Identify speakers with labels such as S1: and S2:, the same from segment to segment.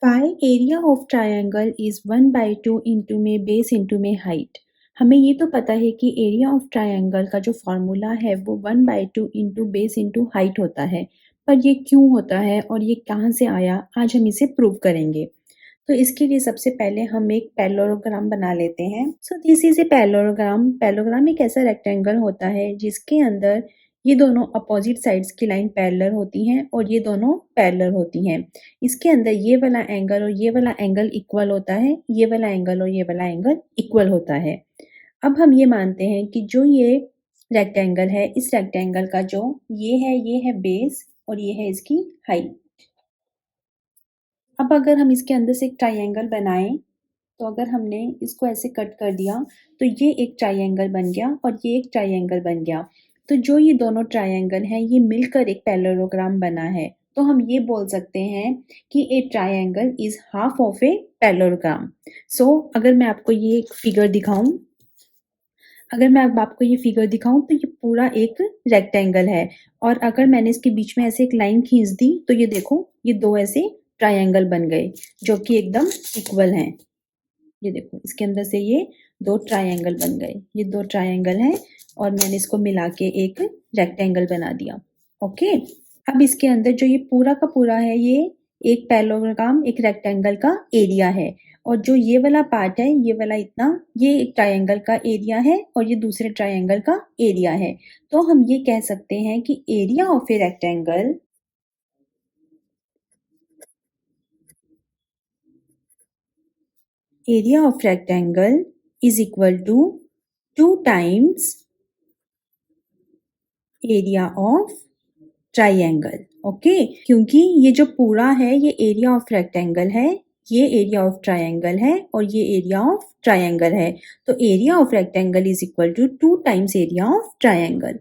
S1: Five area of triangle is 1/2 into में base into में height. हमें ये तो पता है कि एरिया ऑफ ट्रायंगल का जो फॉर्मूला है वो 1/2 इंटू बेस इंटू हाइट होता है, पर ये क्यों होता है और ये कहाँ से आया, आज हम इसे प्रूव करेंगे। तो इसके लिए सबसे पहले हम एक पैरेललोग्राम बना लेते हैं। So this is a parallelogram. Parallelogram एक ऐसा रेक्टेंगल होता है जिसके अंदर ये दोनों अपोजिट साइड्स की लाइन पैरेलल होती हैं और ये दोनों पैरेलल होती हैं। इसके अंदर ये वाला एंगल और ये वाला एंगल इक्वल होता है, ये वाला एंगल और ये वाला एंगल इक्वल होता है। अब हम ये मानते हैं कि जो ये रेक्टेंगल है, इस रेक्टेंगल का जो ये है बेस और ये है इसकी हाइट। अब अगर हम इसके अंदर से एक ट्राइंगल बनाएं, तो अगर हमने इसको ऐसे कट कर दिया तो ये एक ट्राइंगल बन गया और ये एक ट्राइंगल बन गया। तो जो ये दोनों ट्राइंगल हैं ये मिलकर एक पैरेललोग्राम बना है। तो हम ये बोल सकते हैं कि a triangle is half of a parallelogram. So अगर मैं आपको ये फिगर दिखाऊं, अगर मैं अब आपको ये फिगर दिखाऊं तो ये पूरा एक रेक्टेंगल है और अगर मैंने इसके बीच में ऐसे एक लाइन खींच दी तो ये देखो ये दो ऐसे ट्राइंगल बन गए जो कि एकदम इक्वल हैं। ये देखो इसके अंदर से ये दो ट्राइंगल बन गए, ये दो ट्राइंगल हैं और मैंने इसको मिला के एक रेक्टेंगल बना दिया। ओके, अब इसके अंदर जो ये पूरा का पूरा है ये एक पैरेललोग्राम, एक रेक्टेंगल का एरिया है और जो ये वाला पार्ट है, ये वाला इतना, ये एक ट्राइंगल का एरिया है और ये दूसरे ट्राइंगल का एरिया है। तो हम ये कह सकते हैं कि area of a rectangle area of rectangle is equal to 2 times area of triangle। Okay, क्योंकि ये जो पूरा है ये एरिया ऑफ रेक्टेंगल है, ये एरिया ऑफ ट्राइंगल है और ये एरिया ऑफ ट्राइंगल है। तो area of rectangle is equal to 2 times area of triangle.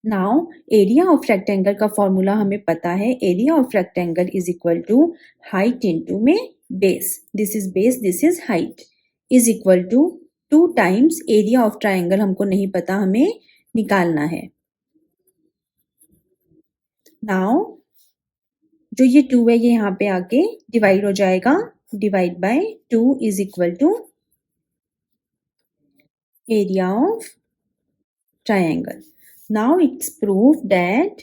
S1: Now area of rectangle का फॉर्मूला हमें पता है, area of rectangle is equal to height into में base, this is base, this is height, is equal to 2 times area of triangle हमको नहीं पता, हमें निकालना है। नाउ जो ये 2 है ये यहाँ पे आके डिवाइड हो जाएगा, divide by 2 is equal to area of triangle. Now it's proved that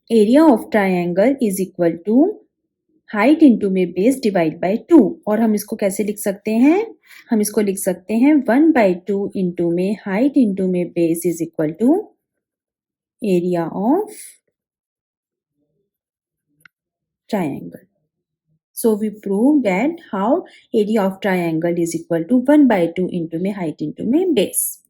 S1: area of triangle is equal to height into में base divide by 2। और हम इसको कैसे लिख सकते हैं, हम इसको लिख सकते हैं 1/2 इंटू में height into में base is equal to area of triangle। So we prove that how area of triangle is equal to 1/2 into में height into में base।